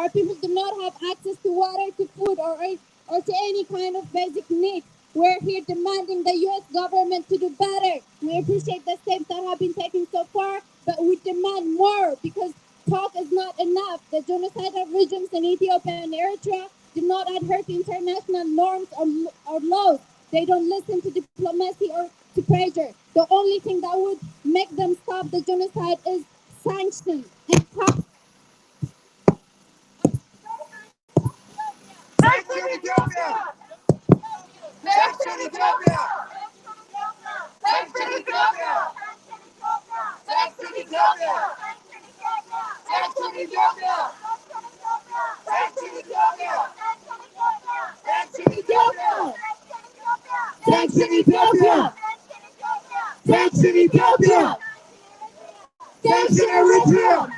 Our people do not have access to water, to food, or to any kind of basic need. We're here demanding the U.S. government to do better. We appreciate the steps that have been taken so far, but we demand more because talk is not enough. The genocidal regimes in Ethiopia and Eritrea do not adhere to international norms or laws. They don't listen to diplomacy or to pressure. The only thing that would make them stop the genocide is sanctions and talk. Sanction Ethiopia! Sanction Ethiopia! Sanction Ethiopia! Sanction Ethiopia! Sanction Ethiopia! Sanction Ethiopia! Sanction Ethiopia! Sanction Ethiopia! Sanction Ethiopia! Sanction Eritrea!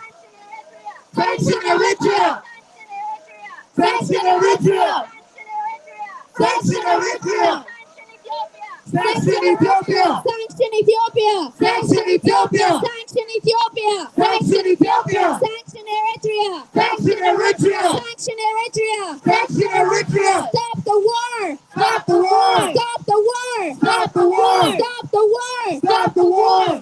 Sanction Eritrea! Sanction Eritrea! Sanction Eritrea! Sanction Ethiopia! Sanction Ethiopia! Sanction Ethiopia! Sanction Ethiopia! Sanction Ethiopia! Sanction Eritrea! Sanction Eritrea! Sanction Eritrea! Sanction Eritrea! Stop the war! Stop the war! Stop the war! Stop the war! Stop the war! Stop the war!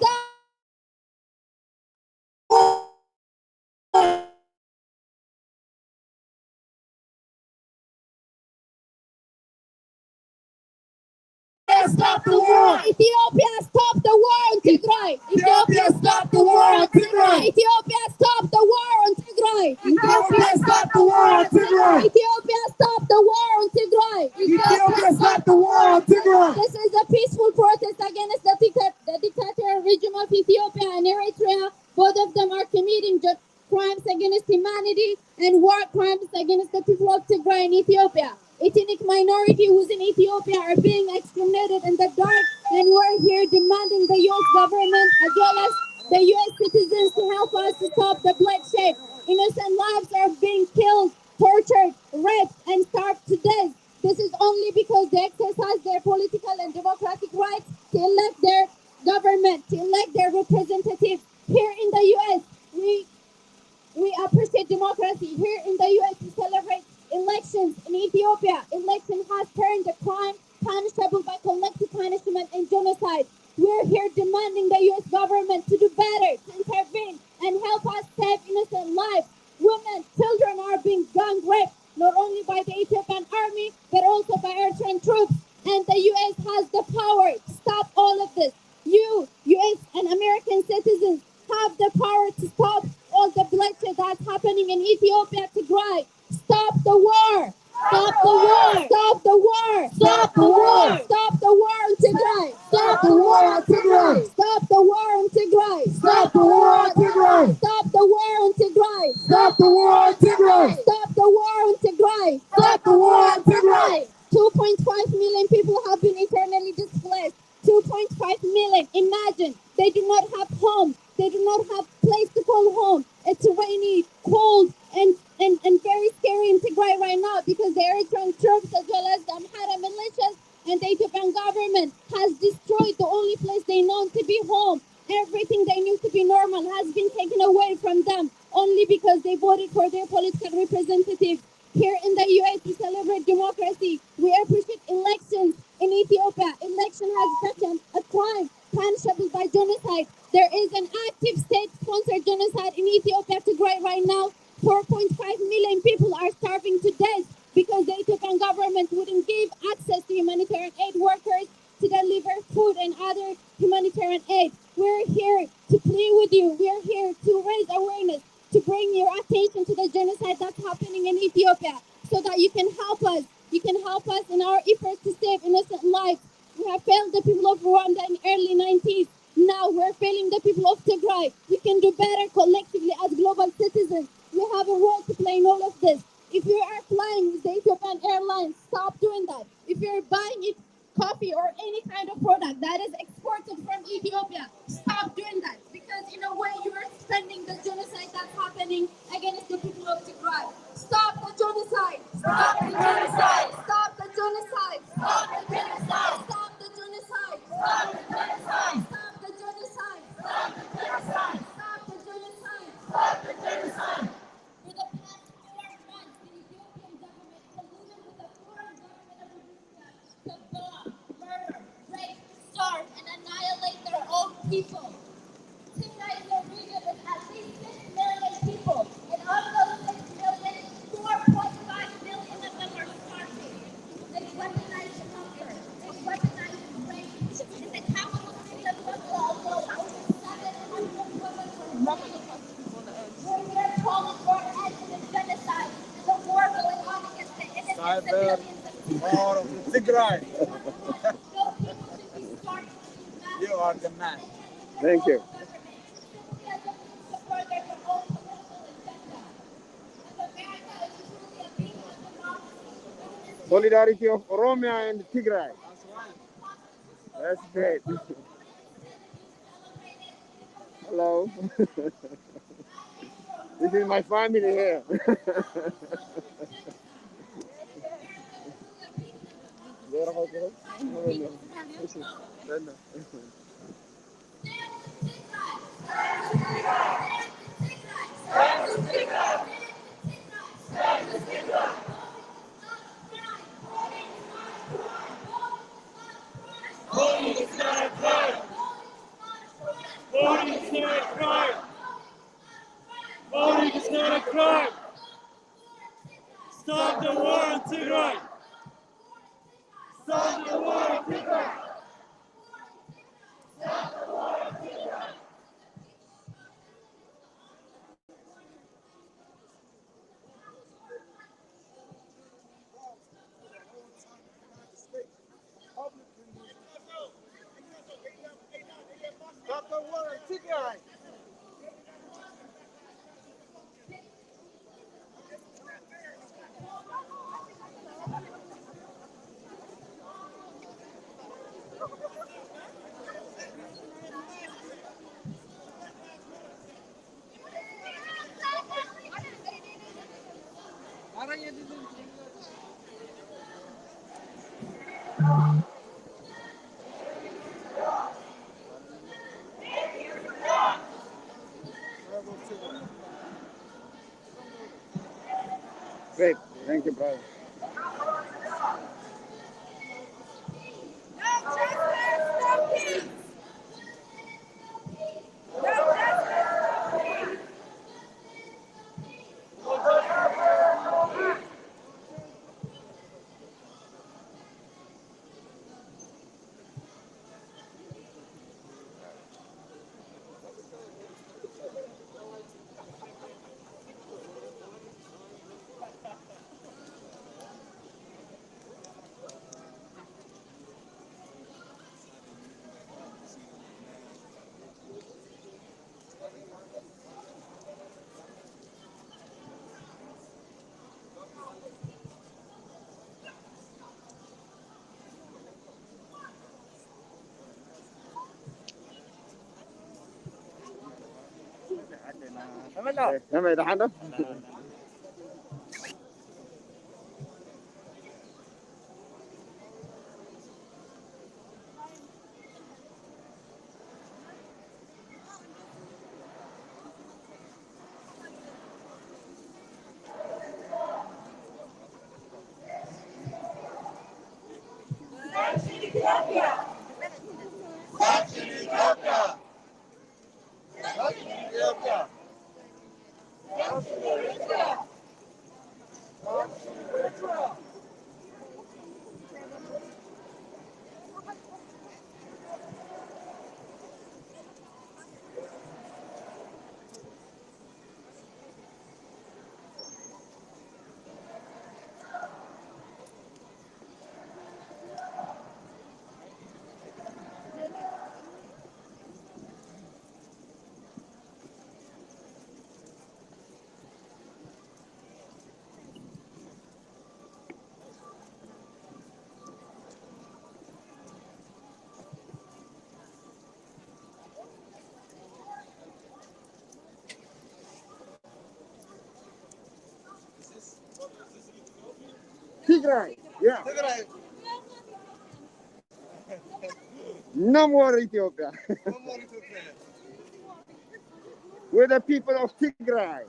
Stop the war! Ethiopia, stop the war on Tigray! Ethiopia, stop the war on Tigray! Ethiopia, stop the war on Tigray! Ethiopia, stop the war on Tigray! Ethiopia, stop the war on Tigray! Ethiopia, stop the war on Tigray! This is a peaceful protest against the dictatorial regime of Ethiopia and Eritrea. Both of them are committing crimes against humanity and war crimes against the people of Tigray and Ethiopia. Ethnic minority who's in Ethiopia are being exterminated in the dark, and we're here demanding the U.S. government as well as the U.S. citizens to help us to stop the bloodshed. Innocent lives are being killed, tortured, raped, and starved to death. This is only because they exercise their political and democratic rights to elect their government, to elect their representatives. Here in the U.S., we appreciate democracy. Here in the U.S., we celebrate elections. In Ethiopia, election has turned a crime punishable by collective punishment and genocide. We're here demanding the U.S. government to do better, to intervene and help us save innocent lives. Women, children are being gang raped, not only by the Ethiopian army, but also by Eritrean troops. And the U.S. has the power to stop all of this. You, U.S. and American citizens, have the power to stop all the bloodshed that's happening in Ethiopia, Tigray. Stop the war! Stop the war! Stop the war! Stop the war! Stop the war on Tigray! Stop the war on Tigray! Stop the war on Tigray! Stop the war on Tigray! Stop the war on Tigray! Stop the war on Tigray! Stop the war on Tigray! Stop the war on Tigray! 2.5 million people have been internally displaced. 2.5 million. Imagine, they do not have home. They do not have place to call home. It's rainy, cold, and very scary in Tigray right now because the Eritrean troops as well as the Amhara militias and the Ethiopian government has destroyed the only place they know to be home. Everything they knew to be normal has been taken away from them only because they voted for their political representatives. Here in the U.S., we celebrate democracy. We appreciate elections. In Ethiopia, election has become a crime punishable by genocide. There is an active state-sponsored genocide in Ethiopia, Tigray right now. 4.5 million people are starving to death because the Ethiopian government wouldn't give access to humanitarian aid workers to deliver food and other humanitarian aid. We're here to plead with you. We're here to raise awareness, to bring your attention to the genocide that's happening in Ethiopia so that you can help us. You can help us in our efforts to save innocent lives. We have failed the people of Rwanda in the early 90s. Now we're failing the people of Tigray. We can do better collectively as global citizens. We have a role to play in all of this. If you are flying with the Ethiopian Airlines, stop doing that. If you're buying coffee or any kind of product that is exported from Ethiopia, stop doing that. Because in a way you are spending the genocide that's happening against the people of Tigray. Stop the genocide! Stop the genocide! Stop the genocide! Stop the genocide! Stop the genocide! Stop the genocide! Stop the genocide! Stop the genocide! Stop the genocide! Stop the genocide! For the past 4 people. Tigray is a region with at least 6 million people, and of those 6 million, 4.5 million of them are starving. They weaponize hunger. They weaponize rape. In the capital city of Buffalo, over 700 women were raped. We're here calling for an end to the genocide and the war going on against the innocent civilians of Tigray. No people should be starving. You are the man. Thank you. Solidarity of Oromia and Tigray. That's great. Hello. This is my family here. Voting is not a crime. Voting is not a crime. Voting is not a crime. Stop the war in Tigray. Stop the war in Tigray. Stop the war in Tigray. Great. Thank you, brother. نعمل ده حدا؟ Ethiopia. Ethiopia. Ethiopia. Tigray. Yeah. Tigray. No more Ethiopia. No more Ethiopia. We're the people of Tigray.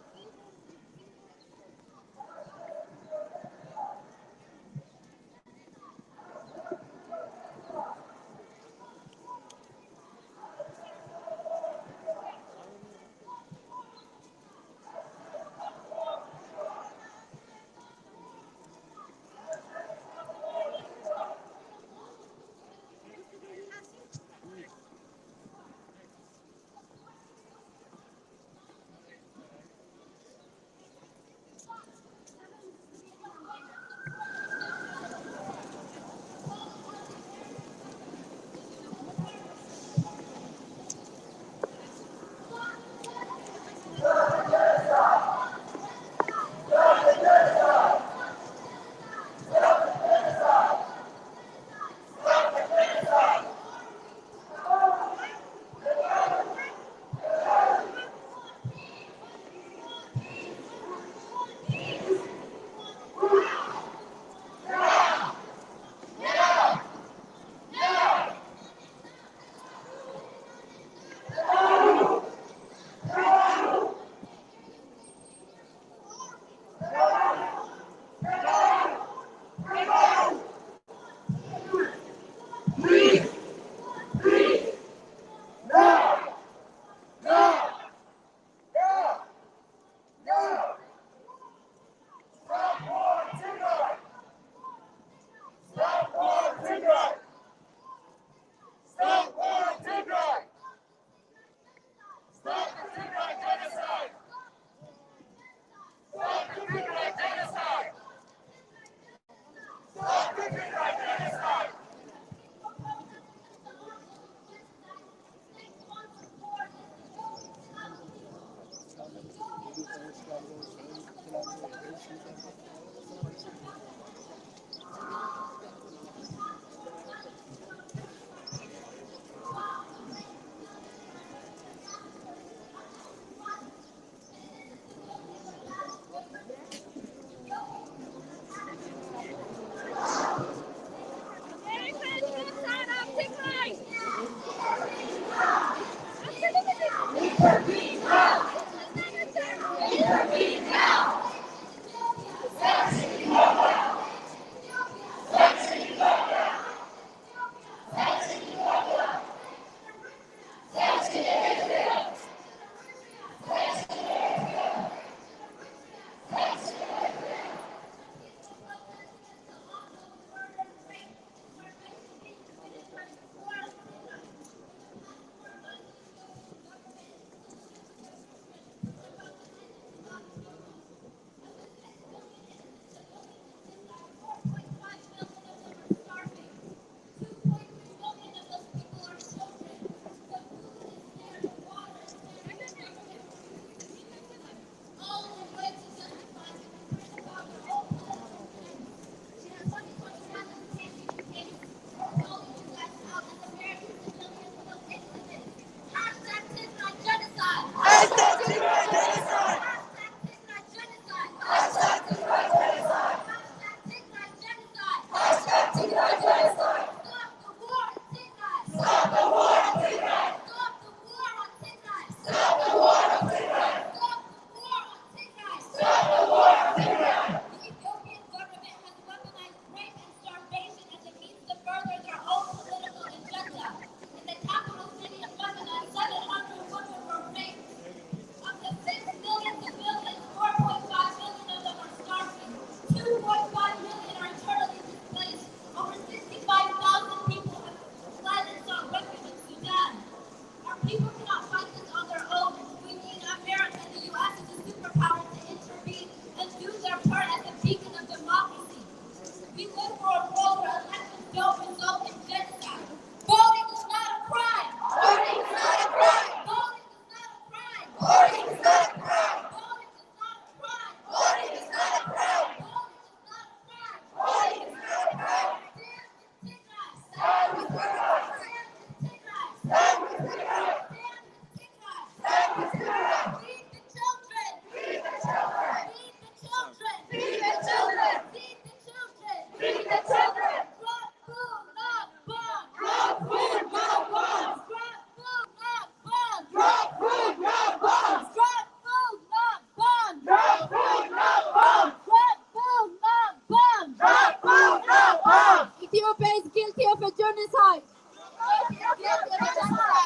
genocide.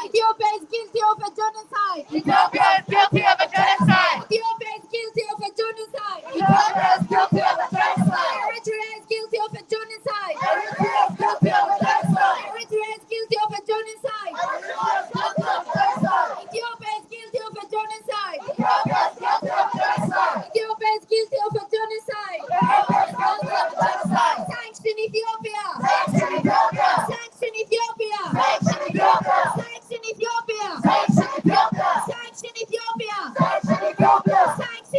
Ethiopia is guilty of a genocide. Ethiopia is guilty of a genocide. Ethiopia is guilty of a genocide. Ethiopia is guilty of a genocide. Eritrea is guilty of a genocide. Eritrea is guilty of a genocide. Eritrea is guilty of a genocide. Eritrea is guilty of a genocide. Ethiopia is guilty of a genocide. Ethiopia is guilty of a genocide. Ethiopia is guilty of a genocide. Ethiopia is guilty of a genocide. Sanction Ethiopia. Sanction Ethiopia. Sanction Ethiopia. Sanction Ethiopia. Sanction Ethiopia. Sanction Ethiopia. Sanction Ethiopia. Sanction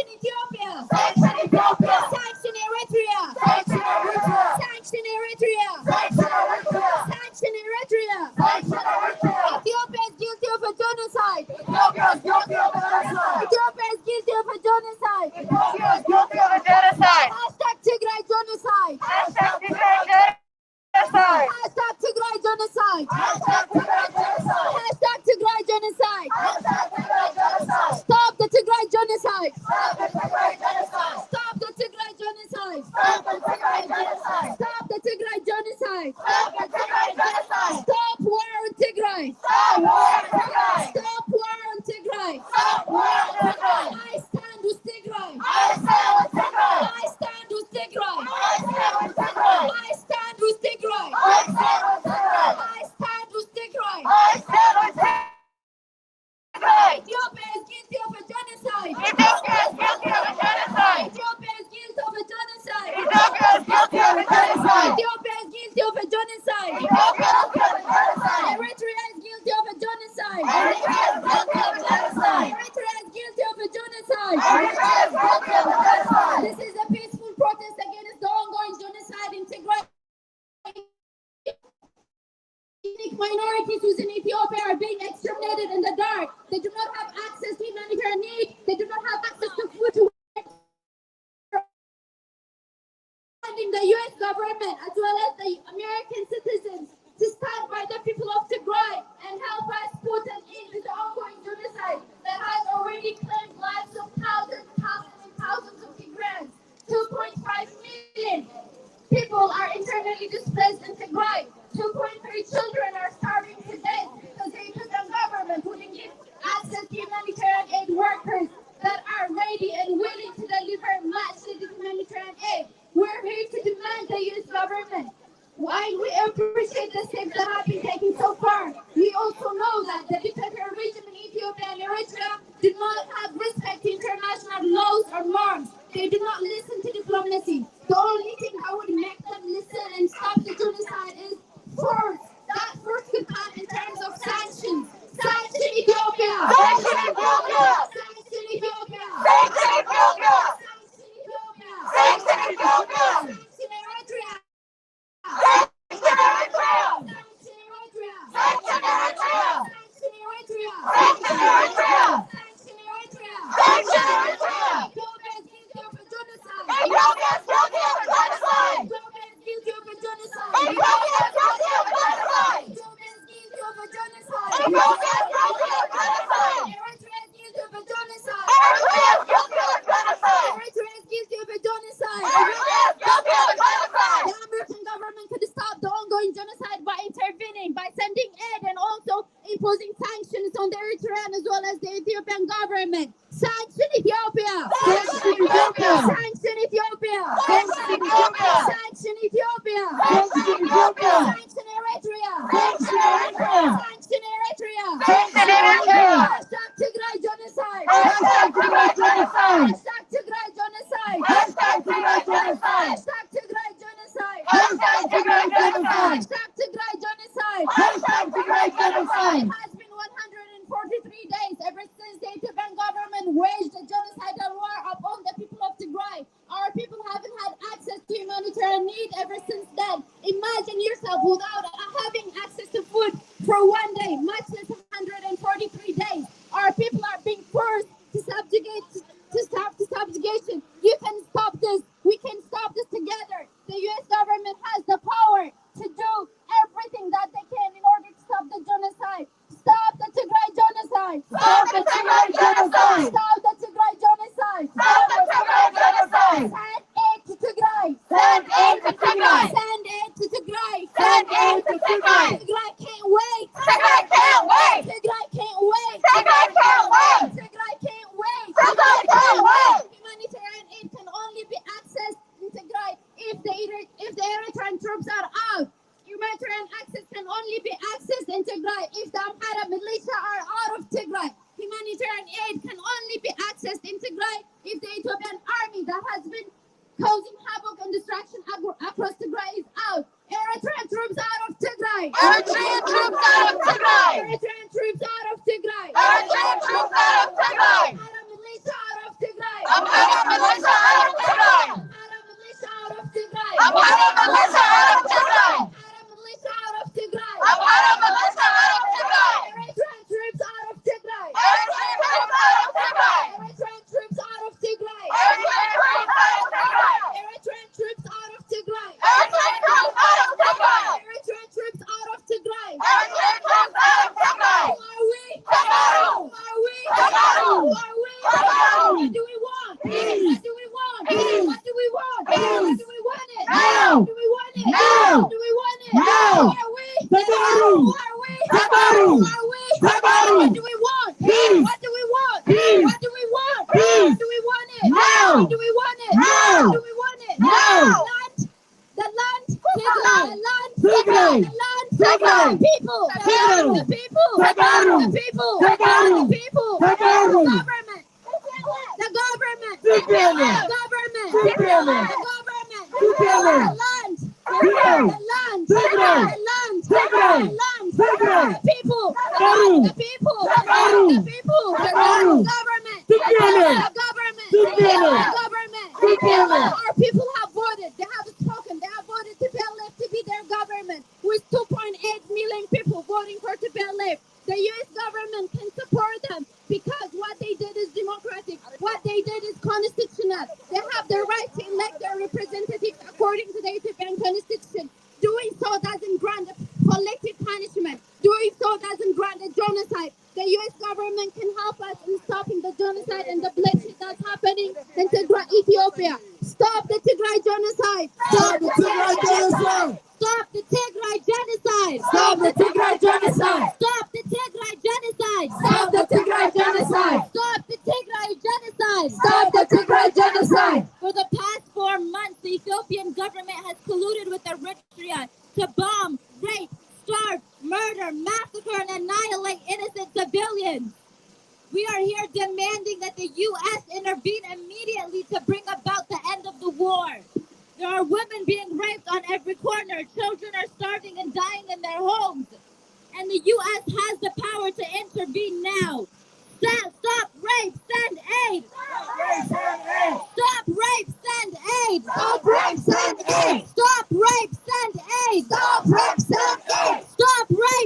Ethiopia. Sanction Ethiopia. Sanction Ethiopia. Sanction Eritrea. Sanction Eritrea. Sanction Eritrea. Sanction Eritrea. Sanction Eritrea. Sanction Eritrea. Ethiopia is guilty of a genocide. Ethiopia is guilty of a genocide. Ethiopia is guilty of a genocide. Ethiopia is guilty of a genocide. Hashtag Tigray genocide. Hashtag Tigray genocide. Hashtag Tigray genocide. Hashtag Tigray genocide. Hashtag Tigray genocide. Hashtag Tigray genocide. Stop the Tigray genocide. Stop the Tigray genocide. Stop the Tigray genocide. Stop the Tigray genocide. Stop the Tigray genocide. Stop the Tigray genocide. Stop war on Tigray. Stop war on Tigray. Stop war on Tigray. Stop war on Tigray. I stand with Tigray. I stand with Tigray. I stand with Tigray. I stand with Tigray. I stand with Tigray. I stand with Tigray. I stand with Tigray. I stand with Tigray. Ethiopia is guilty of a genocide. Ethiopia is guilty of a genocide. Ethiopia is guilty of a genocide. Ethiopia is guilty of a genocide. Ethiopia is guilty of a genocide. Ethiopia is guilty of a genocide. Eritrea is guilty of a genocide. Eritrea is guilty of a genocide. Eritrea is guilty of a genocide. Eritrea is guilty of a genocide. This is a peaceful protest against the ongoing genocide in Tigray. Ethnic minorities within Ethiopia are being exterminated in the dark. They do not have access to humanitarian need. They do not have access to food to the U.S. government as well as the American citizens to stand by the people of Tigray and help us put an end to the ongoing genocide that has already claimed lives of thousands and thousands of Tigrayans. 2.5 million people are internally displaced in Tigray. 2.3 children are starving to death because the Ethiopian government wouldn't give access to humanitarian aid workers that are ready and willing to deliver much-needed humanitarian aid. We're here to demand the U.S. government. While we appreciate the steps that have been taken so far, we also know that the dictatorial regime in Ethiopia and Eritrea do not have respect to international laws or norms. They do not listen to diplomacy. The only thing that would make them listen and stop the genocide is force. That force could come in terms of sanctions. Sanction Ethiopia! Sanction Ethiopia! Sanction Ethiopia! Sanction Ethiopia! Sanction Ethiopia! Sanction Ethiopia! Sanction Eritrea! Sanction Eritrea! Sanction Eritrea! Sanction Eritrea! Sanction Eritrea! Sanction Eritrea! Sanction Eritrea! Sanction Eritrea! Ethiopia is guilty of a genocide! Ethiopia is guilty of a genocide! Ethiopia is guilty of a genocide! Ethiopia is guilty of a genocide! Ethiopia is guilty of a genocide! Ethiopia is guilty of a genocide! Eritrea is guilty of a genocide! Eritrea is guilty of a genocide! Eritrea is guilty of a genocide! Eritrea is guilty of a genocide! The American government could stop the ongoing genocide by intervening, by sending aid and also imposing sanctions on the Eritrean as well as the Ethiopian government. Sanction Ethiopia! Sanction Ethiopia! Sanction Ethiopia! Sanction Ethiopia! Sanction Ethiopia! Sanction Ethiopia! Sanction Eritrea! Sanction Eritrea! Sanction Eritrea! Sanction Eritrea! Hashtag Tigray genocide! Hashtag Tigray genocide! Hashtag Tigray genocide! Hashtag Tigray genocide! Hashtag Tigray genocide! Hashtag Tigray genocide! Hashtag Tigray genocide! Hashtag Tigray genocide! It has been 143 days ever since the Ethiopian government waged a genocidal war upon the people of Tigray. Our people haven't had access to humanitarian need ever since then. Imagine yourself without having access to food for one day, much less 143 days. Our people are being forced to subjugation. You can stop this. We can stop this together. The U.S. government has the power to do everything that they can in order to stop the genocide. Stop the Tigray genocide! Stop the Tigray genocide! Stop the Tigray genocide! Stop the Tigray genocide! Send aid to Tigray! Send aid to Tigray! Send aid to Tigray! Send aid to Tigray. Tigray can't wait. Tigray can't wait. Tigray can't wait. Tigray can't wait. Tigray can't wait. Tigray can't wait. Humanitarian aid can only be accessed in Tigray if the Eritrean troops are out. Humanitarian access can only be accessed in Tigray if the Amhara militia are out of Tigray. Humanitarian aid can only be accessed in Tigray if the Ethiopian army that has been causing havoc and destruction across Tigray is out. Eritrean troops out of Tigray. Eritrean troops out of Tigray. Eritrean troops out of Tigray. Eritrean troops out of Tigray. Amhara militia out of Tigray. Amhara militia out of Tigray. Amhara militia out of Tigray. Amhara militia out of Tigray. Amhara militia out of Tigray. Amhara militia out of Tigray. Eritrean troops out of Tigray. Eritrean troops out of Tigray. Eritrean troops out of Tigray. Eritrean troops out of Tigray. Eritrean troops out of Tigray. Eritrean troops out of Tigray. Eritrean troops out of Tigray. Eritrean troops out of Tigray. Who are we? Tigray. Who are we? Tigray. Who are we? Tigray. What do we want? Peace. What do we want? Peace. What do we want? Peace. What do we want it? No. Do we want it? No. Do we want it? No. Who are we? Tigray. Who are we? Tigray. Who are we? Tigray. What do we want? Peace. What do we want? Peace. What do we want? Peace. Do we want it? No. Do we want it? No. Do we want it? No. The land, Tigray. The land, Tigray. The land, Tigray. The people, Tigray. The people, Tigray. The people, Tigray. The people, Tigray. The government, The government, Tigray. The government, Tigray. The government, Tigray. The land, Tigray. The land, Tigray. The land, Tigray. The land, Tigray. The people, Tigray. The people, Tigray. The people, The Tigray. government, Tigray. The government, Tigray. The government. Tigray. Our people have voted. They have spoken. They have voted to PLF to be their government, with 2.8 million people voting for PLF. The U.S. government can support them because what they did is democratic. What they did is constitutional. They have the right to elect their representatives according to the Ethiopian constitution. Doing so doesn't grant a collective punishment. Doing so doesn't grant a genocide. The U.S. government can help us in stopping the genocide and the bloodshed that's happening in Tigray, Ethiopia. Stop the Tigray genocide. Stop the Tigray genocide. Stop the Tigray genocide. Stop the Tigray genocide. Stop the Tigray genocide. Stop the Tigray genocide. Stop the Tigray genocide. Stop the Tigray genocide. For the past 4 months, the Ethiopian government has colluded with Eritrea to bomb, rape, starve, murder, massacre, and annihilate innocent civilians. We are here demanding that the U.S. intervene immediately to bring about the end of the war. There are women being raped on every corner. Children are starving and dying in their homes. And the U.S. has the power to intervene now. Stop rape, send aid. Stop rape, send aid. Stop rape, send aid. Stop rape, send aid. Stop rape, send aid. Stop rape,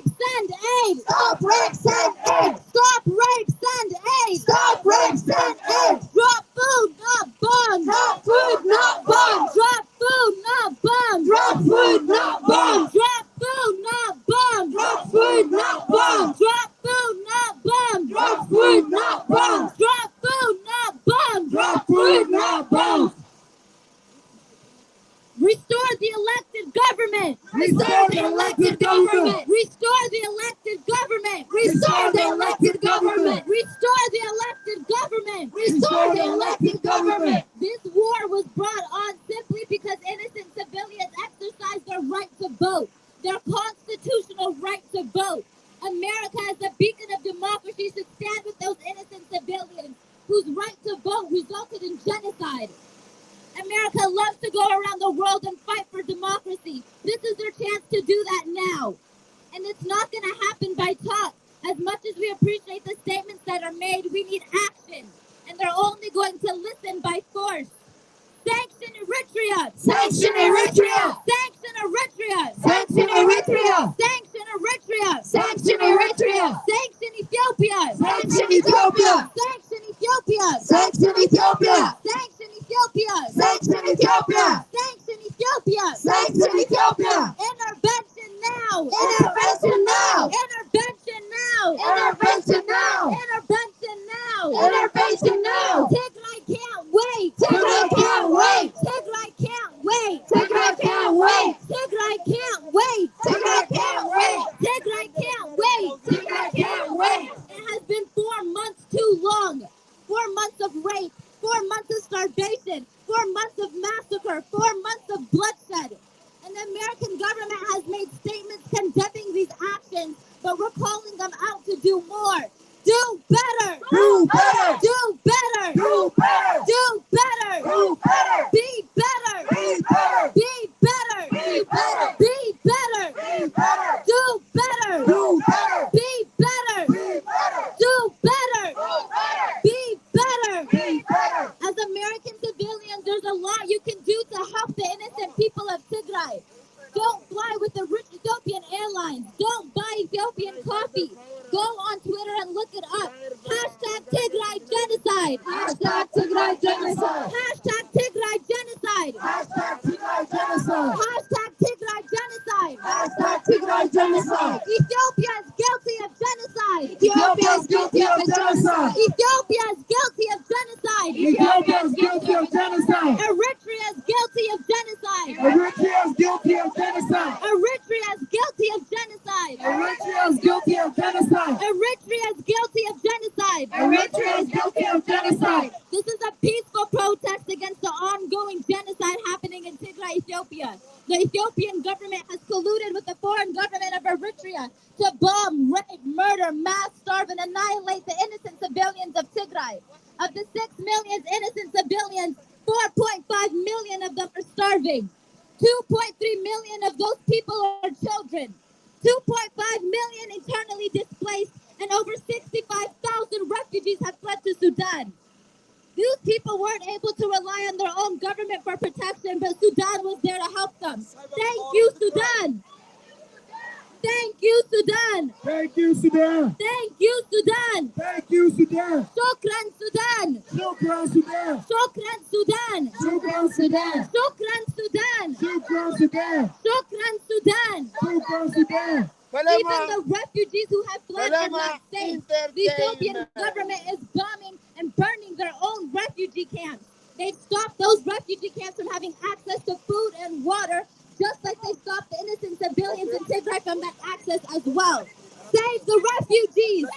send aid. Stop rape, send aid. Stop rape, send aid. Stop rape, send aid. Drop food, not bombs. Drop food, not bombs. Drop food, not bombs. Drop food, not bombs. Drop food, not bombs. Drop food, not bombs. Drop food, not bombs. Drop food, not bombs. Drop food, not bombs. Drop food, not bombs. Restore the elected government. Restore the elected government. Restore the elected government. Restore the elected government. Restore the elected government. Restore the elected government. This war was brought on simply because innocent civilians exercised their right to vote, their constitutional right to vote. America, as a beacon of democracy, should stand with those innocent civilians whose right to vote resulted in genocide. America loves to go around the world and fight for democracy. This is their chance to do that now. And it's not going to happen by talk. As much as we appreciate the statements that are made, we need action. And they're only going to listen by force. Sanction Eritrea! Sanction Eritrea! Sanction Eritrea! Sanction Eritrea! Sanction Eritrea! Sanction Eritrea! Sanction Ethiopia! Sanction Ethiopia! Sanction Ethiopia! Sanction Ethiopia! Sanction Ethiopia! Sanction Ethiopia! Sanction Ethiopia! Sanction Ethiopia! Intervention now! Intervention now! Intervention now! Intervention now! Intervention now! Intervention now! Tigray can't wait! Tigray can't wait! Tigray can't wait! Tigray can't wait! Tigray can't wait! months of bloodshed. And the American government has made statements condemning these actions, but we're calling them out to do more. Do better. Do better. Do better. Do better. Do better. Do better. Be better. Be better. Be better. Be better. Be better. Be better. Do better. Do better. Be better. Be better. Do better. Do better. Be better. Be better. As American civilians, there's a lot you can do to help the innocent people of Tigray. Don't fly with the rich Ethiopian airlines. Don't buy Ethiopian coffee. Go on Twitter and look it up. Hashtag Tigray genocide. Hashtag Tigray genocide. Hashtag Tigray genocide. Hashtag Tigray genocide. Hashtag Tigray genocide. Hashtag Tigray genocide. Ethiopia is guilty of genocide. Ethiopia is guilty of genocide. Ethiopia is guilty of genocide. Ethiopia is guilty of genocide. Eritrea is guilty of genocide. Eritrea is guilty of genocide. Eritrea is guilty of genocide. Eritrea is guilty of genocide. Eritrea is guilty of genocide. Eritrea is guilty of genocide. This is a peaceful protest against the ongoing genocide happening in Tigray, Ethiopia. The Ethiopian government has colluded with the foreign government of Eritrea to bomb, rape, murder, mass starve, and annihilate the innocent civilians of Tigray. Of the 6 million innocent civilians, 4.5 million of them are starving. 2.3 million of those people are children. 2.5 million internally displaced, and over 65,000 refugees have fled to Sudan. These people weren't able to rely on their own government for protection, but Sudan was there to help them. Thank you, Sudan. Thank you, Sudan. Thank you, Sudan. Thank you, Sudan. Thank you, Sudan. Shukran, Sudan. Shukran, Sudan. Shukran, Sudan. Shukran, Sudan. Shukran, Sudan. Shukran, Sudan. Shukran, Sudan. Shukran, Sudan. Even the refugees who have fled are not safe. The Ethiopian government is bombing and burning their own refugee camps. They've stopped those refugee camps from having access to food and water, just like they stopped the innocent civilians in Tigray from that access as well. Save the refugees!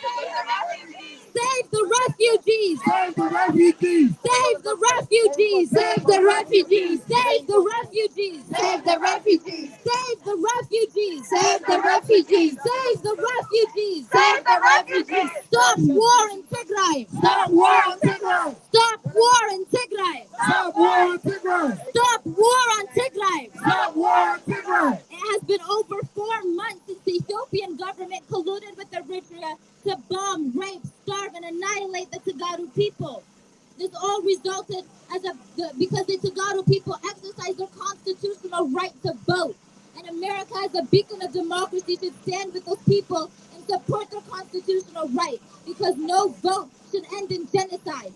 Save the refugees! Save the refugees! Save the refugees! Save the refugees! Save the refugees! Save the refugees! Save the refugees! Save the refugees! Save the refugees! Save the refugees! Stop war in Tigray! Stop war on Tigray! Stop war in Tigray! Stop war on Tigray! Stop war on Tigray! Stop war on Tigray! It has been over 4 months since the Ethiopian government colluded with Eritrea to bomb, rape, starve, and annihilate the Tagaru people. This all resulted because the Tagaru people exercised their constitutional right to vote. And America, as a beacon of democracy, should stand with those people and support their constitutional right, because no vote should end in genocide.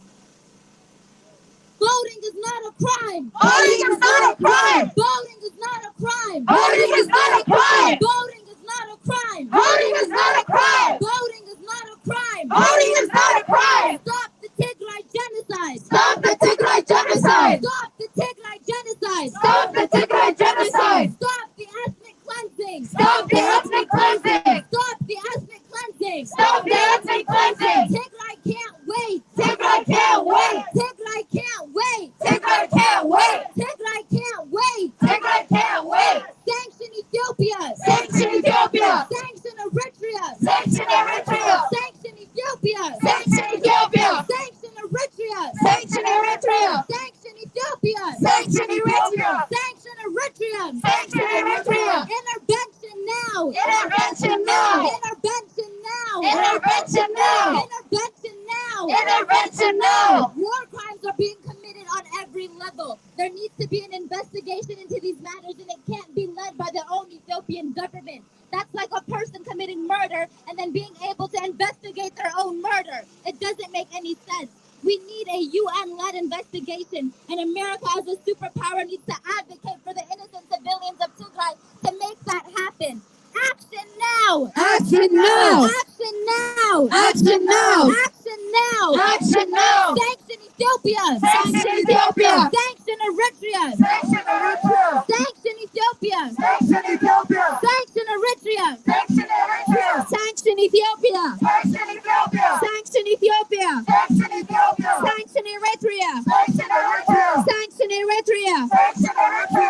Voting is not a crime. Voting is not a crime. Voting is not a crime. Voting is not a crime. Voting is not a crime. Voting is not a crime. Voting is not a crime. Voting is not a crime. Stop the Tigray genocide. Stop the Tigray genocide. Stop the Tigray genocide. Stop the Tigray genocide. Stop the ethnic cleansing. Stop the ethnic cleansing. Stop the ethnic cleansing. Stop the ethnic cleansing. Tigray can't wait. Tigray can't wait. Tigray can't wait. Tigray can't wait. Tigray can't wait. Tigray can't wait. Sanction Ethiopia. Sanction Ethiopia. Sanction Eritrea. Sanction Eritrea. Sanction Ethiopia. Sanction Ethiopia. Sanction Eritrea. Sanction Eritrea. Sanction Ethiopia. Sanction Eritrea. Sanction Eritrea. Sanction Eritrea. Intervention now. Intervention now. Intervention now. Intervention now. Intervention now. Intervention now. War crimes are being committed on every level. There needs to be an investigation into these matters, and it can't be led by the own Ethiopian government. That's like a person committing murder and then being able to investigate their own murder. It doesn't make any sense. We need a UN-led investigation, and America as a superpower needs to advocate for the innocent civilians of Tigray to make that happen. Action now! Action now. Action now! Action now. Action now! Action now. Sanction Ethiopia! Sanction Ethiopia. Sanction Eritrea! Sanction Eritrea. Sanction Ethiopia! Sanction Ethiopia. Sanction Eritrea! Sanction Eritrea. Sanction Ethiopia! Sanction Ethiopia. Sanction Ethiopia! Sanction Ethiopia. Sanction Eritrea! Sanction Eritrea. Sanction Eritrea! Sanction Eritrea.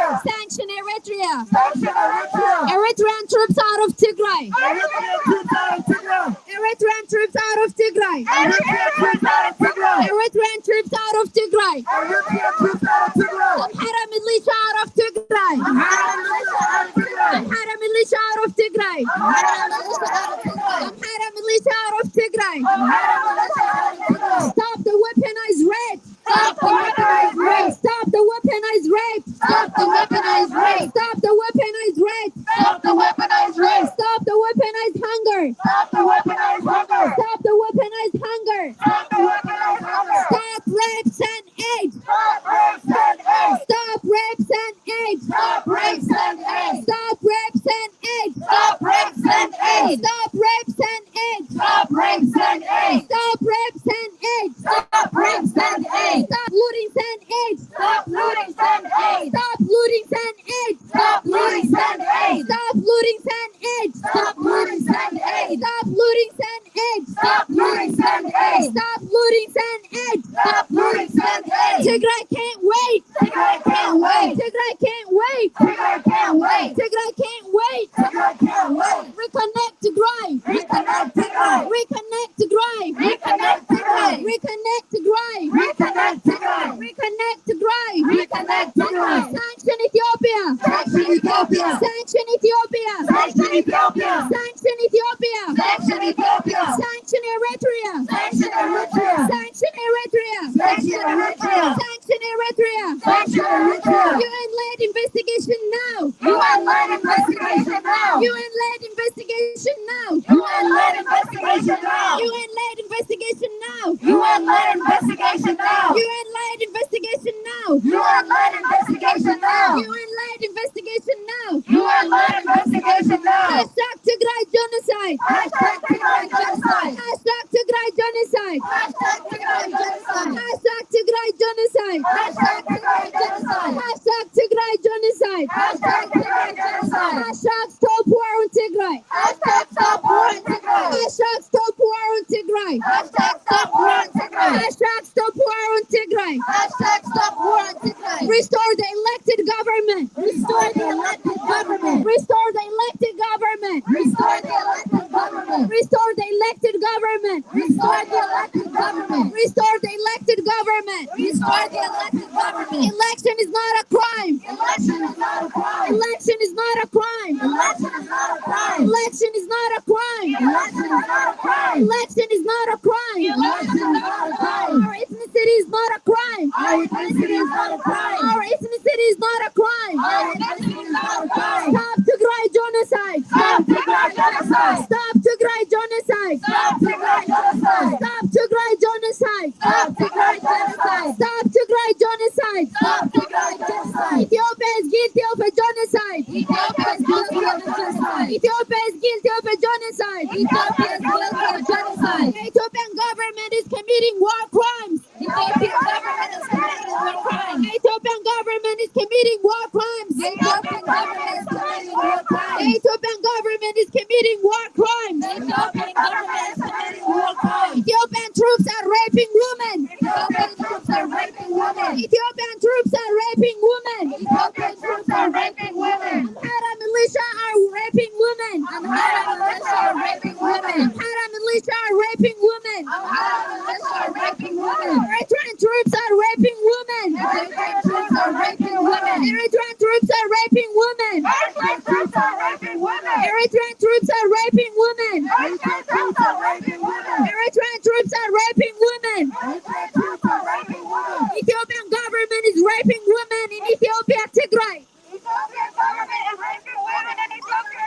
Ethiopia. Sanction Eritrea. Eritrean troops out of Tigray. Eritrean troops out of Tigray. Eritrean troops out of Tigray. Eritrean troops out of Tigray. Eritrean troops out of Tigray. Eritrean troops out of Tigray. Amhara militia out of Tigray. Amhara militia out of Tigray. Amhara militia out of Tigray. Amhara militia out of Tigray. Amhara militia out of Tigray. Amhara militia out of Tigray. Stop the weaponized rape. Stop the weaponized rape. Stop the weaponized rape. Stop the weaponized rape. Stop the weaponized rape. Stop the weaponized rape. Stop the weaponized hunger. Stop the weaponized hunger. Stop the weaponized hunger. Stop the weaponized hunger. Stop rapes and AIDS. Stop rapes and AIDS. Stop rapes and AIDS. Stop rapes and AIDS. Stop rapes and AIDS. Stop rapes and AIDS. Stop rapes and AIDS. Stop rapes and AIDS. Stop rapes and AIDS. Stop rapes and AIDS. Stop looting and AIDS. Stop looting and AIDS. Stop looting and AIDS. Stop looting and AIDS. Stop looting and AIDS. Stop looting and AIDS. Stop looting and AIDS. Stop looting and AIDS. Stop looting and AIDS. Stop looting and AIDS. Tigray can't wait. Tigray can't wait. Tigray can't wait. Tigray can't wait. Tigray can't wait. Tigray can't wait. Reconnect Tigray. Reconnect Tigray. Reconnect Tigray. Reconnect Tigray. Reconnect Tigray. Reconnect Tigray. Reconnect Tigray. Reconnect Tigray. Sanction Ethiopia. Sanction Ethiopia. Sanction Ethiopia. Sanction Ethiopia. Sanction Ethiopia. Sanction Ethiopia. Sanction Eritrea. Sanction Eritrea. Sanction Eritrea. Sanction Eritrea. Sanction Eritrea. Sanction Eritrea. UN-led investigation now. UN-led investigation now. UN-led investigation now. UN-led investigation now. UN-led investigation now. UN-led investigation now. UN-led investigation now. UN-led investigation now. UN-led investigation now. UN-led investigation now. Hashtag Tigray genocide. Hashtag Tigray genocide. Hashtag Tigray genocide. Hashtag Tigray genocide. Hashtag Tigray genocide. Hashtag Tigray genocide. Hashtag Tigray genocide. Hashtag Tigray genocide. Hashtag stop war on Tigray. Hashtag stop war in Tigray. Hashtag stop war on Tigray. Hashtag stop war in Tigray. Hashtag stop war on Tigray. Hashtag stop war in Tigray. Restore the elected government. Restore the elected government. Restore the elected government. Restore the elected government. Restore the elected government. Restore the elected government. Restore the elected government. Restore the elected government. Election is not a crime. Election is not a crime. Election is not a crime. Election is not a crime. Election is not a crime. Election is not a crime. Election is not a crime. Election is not a crime. Our ethnicity is not a crime. Our ethnicity is not a crime. Our ethnicity is not a crime. Our ethnicity is not a crime. Stop Tigray genocide. Stop Tigray genocide. Stop Tigray genocide. Stop Tigray genocide. Stop Tigray genocide. Stop Tigray genocide. Stop Tigray genocide. Stop Tigray genocide. Ethiopia is guilty of a genocide. Ethiopia is guilty of genocide. Ethiopia is guilty of a genocide. Ethiopia is guilty of genocide. The Ethiopian government is committing war crimes. Ethiopian government is committing war crimes. The Ethiopian government is committing war crimes. The Ethiopian government is committing war The crimes. Ethiopian government is committing war crimes. The Ethiopian government is committing war crimes. Ethiopian troops are raping women. Ethiopian troops are raping women. Ethiopian troops are raping women. Ethiopian troops are raping women. Amhara militia are raping women. Amhara militia are raping women. Amhara militia are raping women. Amhara militia are raping women. Eritrean troops are raping women. Eritrean troops are raping women. Eritrean troops are raping women. Eritrean troops are raping women. Eritrean troops are raping women. Eritrean troops are raping women. Eritrean troops are raping women. Eritrean troops are raping women. Ethiopian government is raping women in Ethiopia, Tigray. Ethiopian government is raping women in Ethiopia.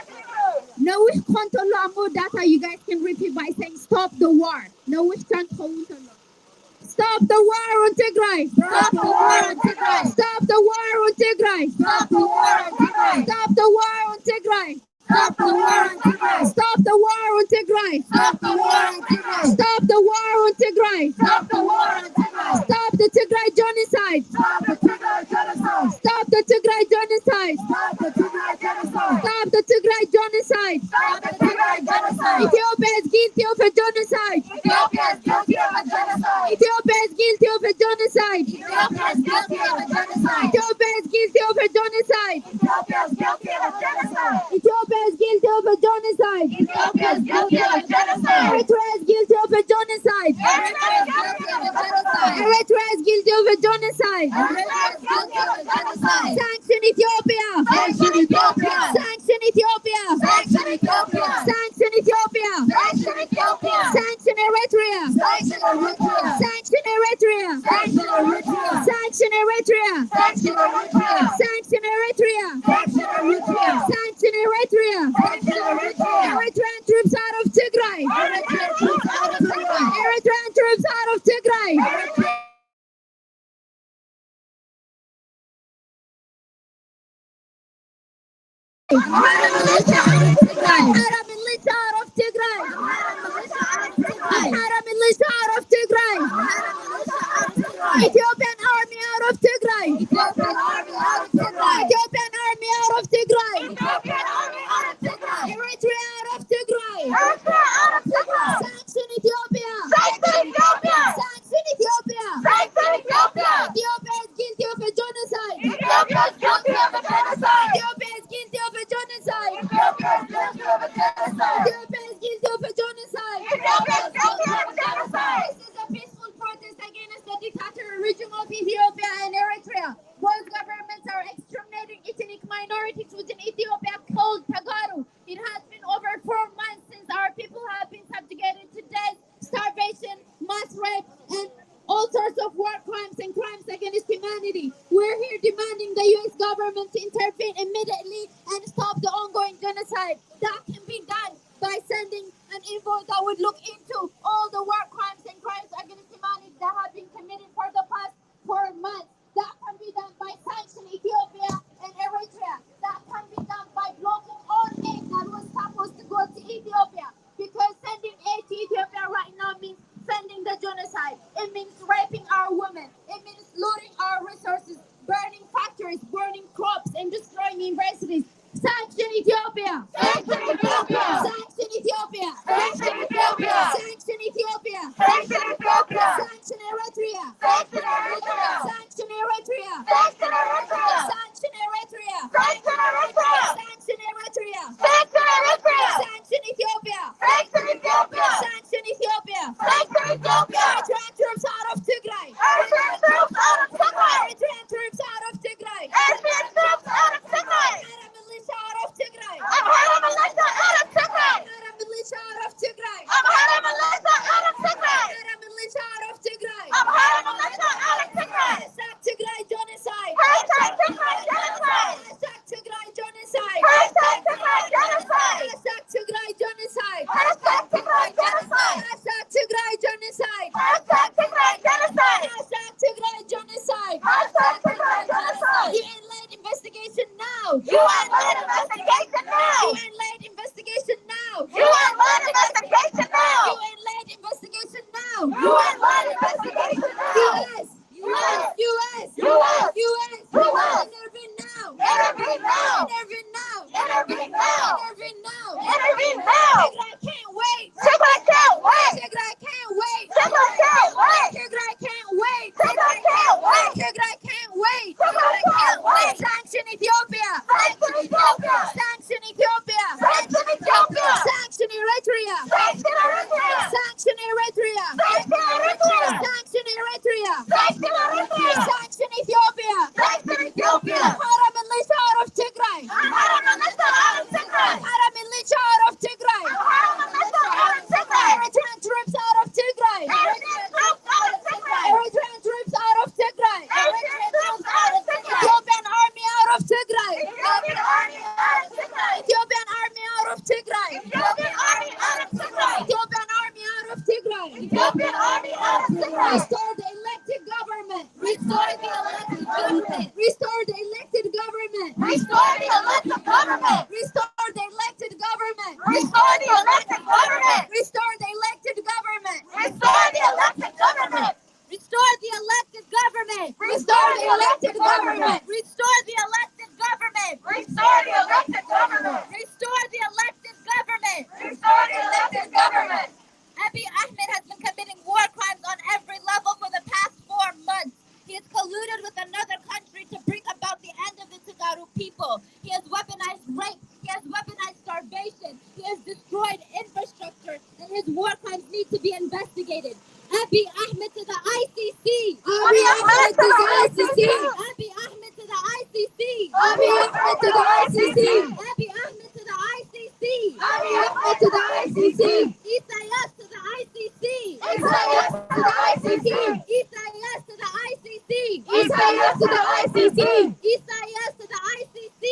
No wish control more data. You guys can repeat by saying stop the war. No wish control. Stop the war on Tigray. Stop the war on Tigray. Stop the war on Tigray. Stop the war on Tigray. Stop the war on Tigray. Stop the war on Tigray. Stop the war on Tigray. Stop the war on Tigray. Stop the war on Tigray. Stop the war on Tigray. Stop the Tigray genocide. Stop the Tigray genocide. Stop the Tigray genocide. Stop the Tigray genocide. Stop the Tigray genocide. Stop the Tigray genocide. Ethiopia is guilty of a genocide. Ethiopia is guilty of a genocide. Ethiopia is guilty of a genocide. Ethiopia is guilty of a genocide. Ethiopia is guilty of a genocide. Ethiopia is guilty of a genocide. Ethiopia is guilty of a genocide. Ethiopia is guilty of a genocide. Eritrea is guilty of a genocide. Eritrea is guilty of a genocide. Eritrea is guilty of a genocide. Eritrea is guilty of a genocide. Sanction Ethiopia. Sanction Ethiopia. Sanction Ethiopia. Sanction Ethiopia. Sanction Ethiopia. Sanction Ethiopia. Sanction Eritrea. Sanction Eritrea. Sanction Eritrea. Sanction Eritrea. Sanction Eritrea. Sanction Eritrea. Sanction Eritrea. Sanction Eritrea. Sanction Eritrea. Sanction Eritrea. Eritrean troops out of Tigray. Eritrean troops out of Tigray. Eritrean troops out of Tigray. Amhara militia out of Tigray. Amhara militia out of Tigray. Amhara militia out of Tigray. Amhara militia out of Tigray. Amhara militia out of Tigray. Ethiopian army out of Tigray. Ethiopian army out of Tigray. Ethiopian army out of Tigray. Ethiopian army out of Tigray. Eritrea out of Tigray. Eritrea out of Tigray. Sanction Ethiopia. Sanction Ethiopia. Sanction Ethiopia. Sanction Ethiopia. Ethiopia is guilty of a genocide. Ethiopia is guilty of a genocide. Ethiopia is guilty of a genocide. Ethiopia is guilty of a genocide. Ethiopia is guilty of a genocide. Ethiopia is guilty of a genocide. This is a peaceful protest against the dictatorial regime of Ethiopia and Eritrea. Both governments are exterminating ethnic minorities within Ethiopia called Tagaru. It has been over 4 months since our people have been subjugated to death, starvation, mass rape, and all sorts of war crimes and crimes against humanity. We're here demanding the U.S. government to intervene immediately and stop the ongoing genocide. That can be done by sending an envoy that would look into all the war crimes and crimes against humanity that have been committed for the past 4 months. That can be done by sanctioning Ethiopia and Eritrea. That can be done by blocking all aid that was supposed to go to Ethiopia. Because sending aid to Ethiopia right now means funding the genocide. It means raping our women. It means looting our resources, burning factories, burning crops, and destroying universities. Sanction Ethiopia! Sanction Ethiopia. Sanction Ethiopia! Sanction Ethiopia. Sanction Ethiopia! Sanction Ethiopia. Sanction Eritrea! Sanction Eritrea. Sanction Eritrea! Sanction Eritrea. Sanction Eritrea! Sanction Eritrea. Sanction Eritrea! Sanction Eritrea. Sanction Ethiopia! Sanction Ethiopia. Sanction Ethiopia! Sanction Ethiopia. Eritrean troops out of Tigray! Eritrean troops out of Tigray. Eritrean troops out of Tigray! Eritrean troops out of Tigray. Amhara militia out of Tigray! Amhara militia out of Tigray. Amhara militia out of Tigray! Amhara militia out of Tigray. Amhara militia out of Tigray! Amhara militia out of Tigray. Hashtag Tigray genocide! Hashtag Tigray genocide. Hashtag Tigray genocide! Hashtag Tigray genocide. Hashtag Tigray genocide! Hashtag Tigray genocide. Hashtag Tigray genocide! Hashtag Tigray genocide. Hashtag Tigray genocide! Hashtag Tigray genocide. UN-led investigation now! UN-led investigation now. UN-led investigation now! UN-led investigation now. UN-led investigation now! UN-led investigation now. US! US! US! US. US! US. Intervene now! Intervene now. Intervene now! Intervene now. Intervene now! Intervene now. Tigray can't wait! Tigray can't wait. Tigray can't wait! Tigray can't wait. Tigray can't wait! Tigray can't wait. Tigray can't wait! Tigray can't wait. Sanction Ethiopia! Sanction Ethiopia. Sanction Ethiopia! Sanction Ethiopia. Sanction Eritrea! Sanction Eritrea. Sanction Eritrea! Sanction Eritrea. Sanction Eritrea! Sanction Eritrea. Sanction Ethiopia! Sanction Ethiopia. Amhara militia out of Tigray! Amhara militia out of Tigray. Amhara militia out of Tigray! Amhara militia out of Tigray. Eritrean troops out of Tigray! Eritrean troops out of Tigray. Eritrean troops out of Tigray! Eritrean troops out of Tigray. Ethiopian army out of Tigray! Ethiopian army out of Tigray. Ethiopian army out of Tigray! Ethiopian army out of Tigray. Ethiopian army out of Tigray! Ethiopian army out of Tigray. Restore the elected government! Restore the elected government. Restore the elected government! Restore the elected government. Restore the elected government! Restore the elected government. Restore the elected government! Restore the elected government. Restore the elected government! Restore the elected government. Restore the elected government! Restore the elected government. people. He has weaponized rape. He has weaponized starvation. He has destroyed infrastructure, and his war crimes need to be investigated. Abiy Ahmed to the ICC. Abiy Ahmed to the ICC. Abiy Ahmed to the ICC. Abiy Ahmed to the ICC. Abiy Ahmed to the ICC. Abiy Ahmed to the ICC. Isaias to the ICC. Isaias to the ICC. Isaias to the ICC. Isaias to the ICC. Isaias to the ICC.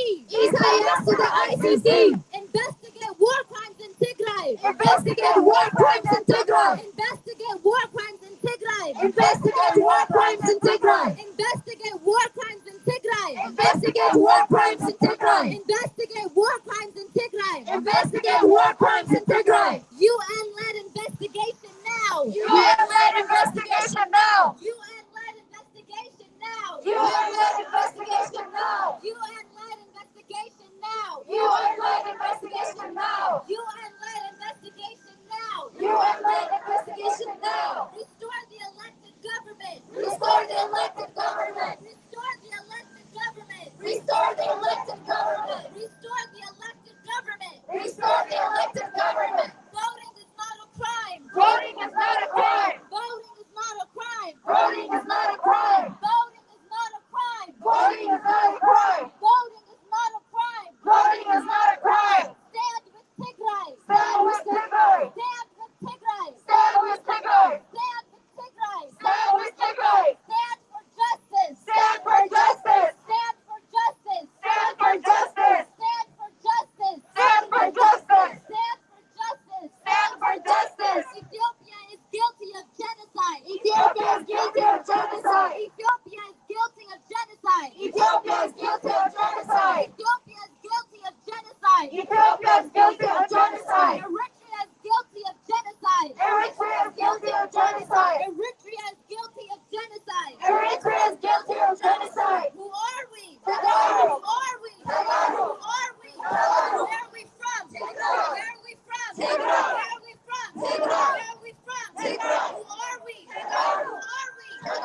Isaias to the ICC. Investigate war crimes in Tigray. Investigate war crimes in Tigray. Investigate war crimes in Tigray. Investigate war crimes in Tigray. Investigate war crimes in Tigray. Investigate war crimes in Tigray. Investigate war crimes in Tigray. Investigate war crimes in Tigray. UN-led investigation now. UN-led investigation now. UN-led investigation now. UN-led investigation now. UN-led investigation now. UN-led investigation now. UN-led investigation now. UN-led investigation now. Restore the elected government. Restore the elected government. Restore the elected government. Restore the elected government. Restore the elected government. Restore the elected government. Voting is not a crime. Voting is not a crime. Voting is not a crime. Voting is not a crime. Voting is not a crime. Voting is not a crime. Voting is not a crime. Voting is not a crime. Stand with Tigray. Stand with Tigray. Stand with Tigray. Stand with Tigray. Stand with Tigray. Stand with Tigray. Stand for justice. Stand for justice. Stand for justice. Stand for justice. Stand for justice. Stand for justice. Stand for justice. Stand for justice. Ethiopia is guilty of genocide. Ethiopia is guilty of genocide. Ethiopia is guilty of genocide. Ethiopia is guilty of genocide. Ethiopia is guilty of genocide. Ethiopia is guilty of genocide. Eritrea is guilty of genocide. Eritrea is guilty of genocide. Eritrea is guilty of genocide. Eritrea is guilty of genocide. Who are we? Tigray. Who are we? Who are we? Where are we from? Where are we from? Tigray. Where are we from? Tigray. Where are we from? Tigray. Who are we? Tigray. Who are we? Who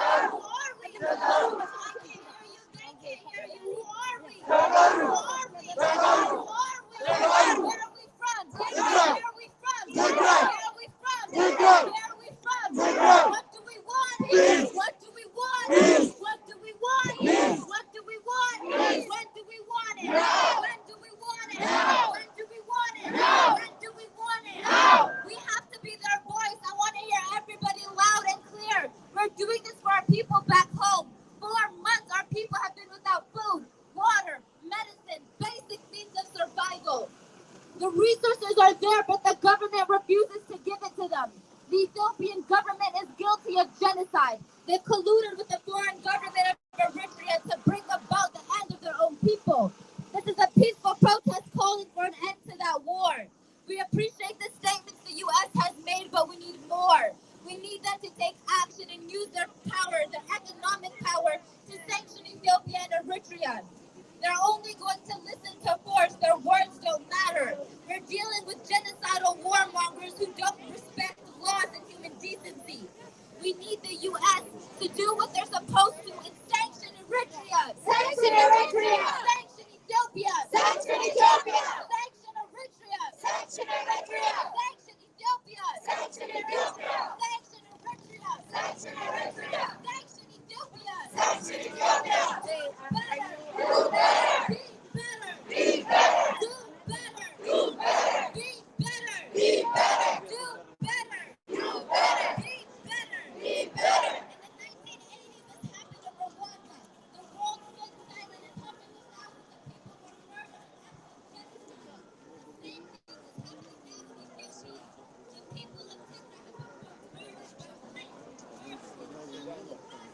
are we? I can't hear you. They can't hear you. Who are we? Who are we? Who are we? Where are we from? Where are we from? Where are we from? Where are we from? What do we want? What do we want? What do we want? What do we want? When do we want it? When do we want it? When do we want it? When do we want it? We have to be their voice. I want to hear everybody loud and clear. We're doing this for our people back home. 4 months our people have been without food, water, medicine, basic means of survival. The resources are there, but the government refuses to give it to them. The Ethiopian government is guilty of genocide. They've colluded with the foreign government of Eritrea to bring about the end of their own people. This is a peaceful protest calling for an end to that war. We appreciate the statements the U.S. has made, but we need more. We need them to take action and use their power, their economic power, to sanction Ethiopia and Eritrea. They're only going to listen to force. Their words don't matter. We're dealing with genocidal warmongers who don't respect laws and human decency. We need the U.S. to do what they're supposed to and sanction Eritrea. Sanction Eritrea. Sanction Ethiopia. Sanction Ethiopia. Sanction Eritrea. Sanction Eritrea. Sanction Ethiopia. Sanction Ethiopia. Sanction Eritrea. Sanction Eritrea. Sanction Ethiopia. Sanction Ethiopia. Do better. Be better. Be better. Do better. Do better. Be better. Be better. Do better. Do better. Be better. Be better. In the 1980s, this happened in Rwanda. The world stood silent and hundreds of thousands of people were murdered. The same thing is happening now in Ethiopia. The people of Tigray have been murdered by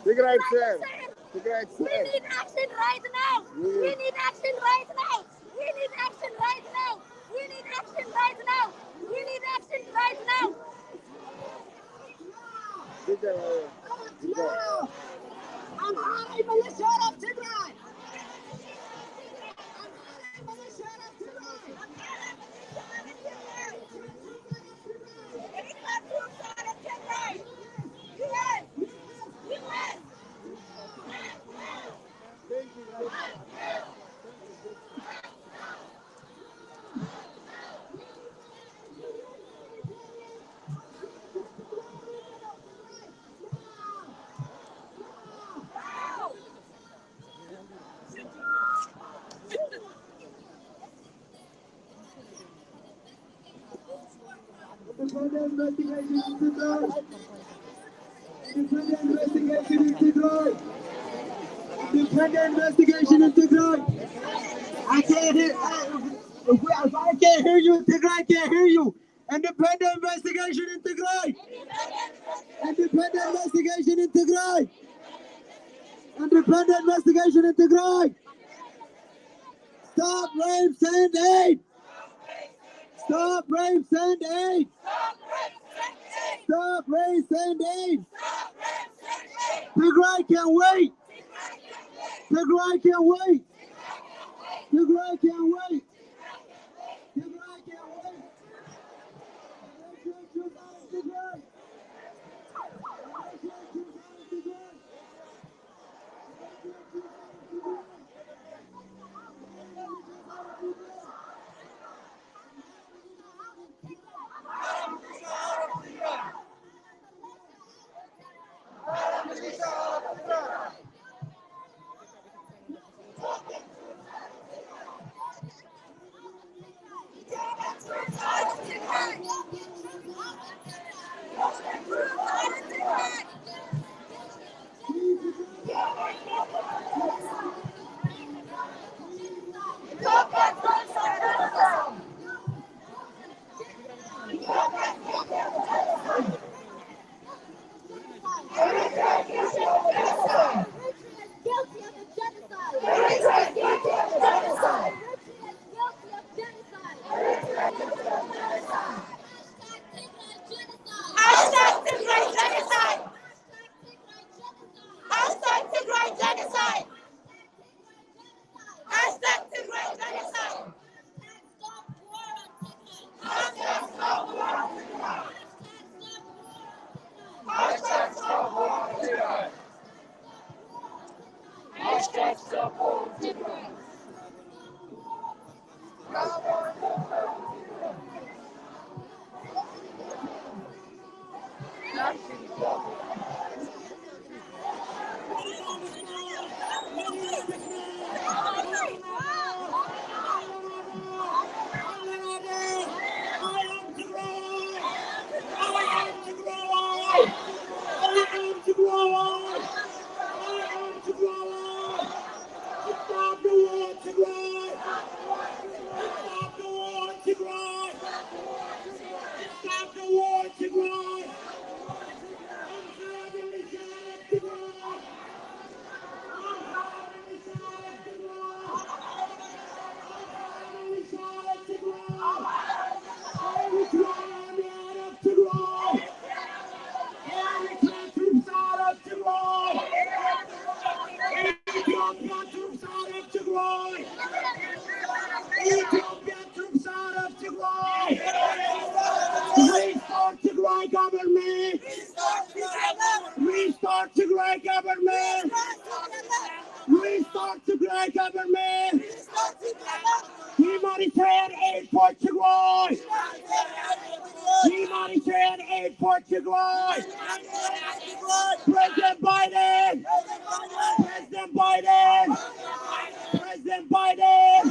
Tigray, sir. Tigray, We sir. need action right now. We need action right now. We need action right now. We need action right now. We need action right now. Tigray. No. I'm high militia of Tigray. I'm high militia of Tigray. It's not too far to Tigray. Independent investigation in Tigray. I can't hear. If I can't hear you, Tigray can't hear you. Independent investigation in Tigray. Independent investigation in Tigray. Independent investigation in Tigray. Stop rape, send aid. Stop rape, send aid. Stop rape, send aid. Tigray can't wait. Tigray can't wait. Tigray can't wait. Tigray can't wait. Tigray. Guilty of a genocide. Eritrea is guilty of a genocide. Eritrea is guilty of genocide. Hashtag Tigray genocide. Hashtag Tigray genocide. Hashtag Tigray genocide. Stop war on Tigray. Hashtag stop war on Tigray. Hashtag stop war on Tigray. Hashtag stop war on Tigray. Restart Tigray government! Restart Tigray government! Restart Tigray government! Humanitarian aid for Tigray! Humanitarian aid for Tigray! President Biden! President Biden! President Biden!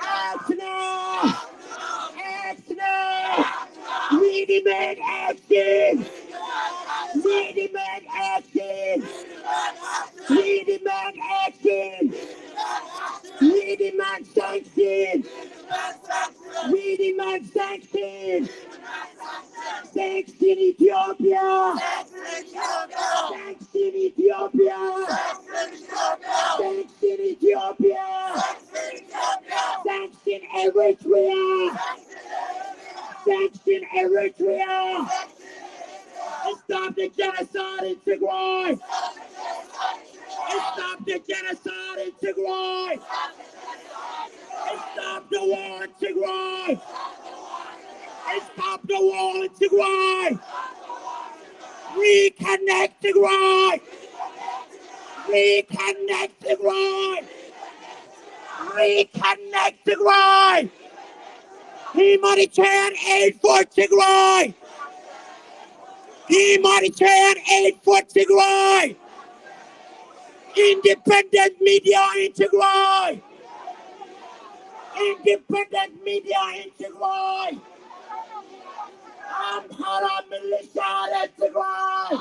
Act now! Act now! We demand action! We demand action! We demand action! We demand sanctions! We demand sanctions! Sanction Ethiopia! Sanction Ethiopia! Sanction Ethiopia! Sanction Eritrea! Sanction Eritrea! Stop the genocide in Tigray! Stop the genocide in Tigray! Stop the war in Tigray! Stop the war in Tigray! Reconnect Tigray! Reconnect Tigray! Reconnect Tigray! Humanitarian aid for Tigray! Humanitarian aid for Tigray! Independent media in Tigray! Independent media in Tigray! አምሃራ ሚሊሻ ለትግራይ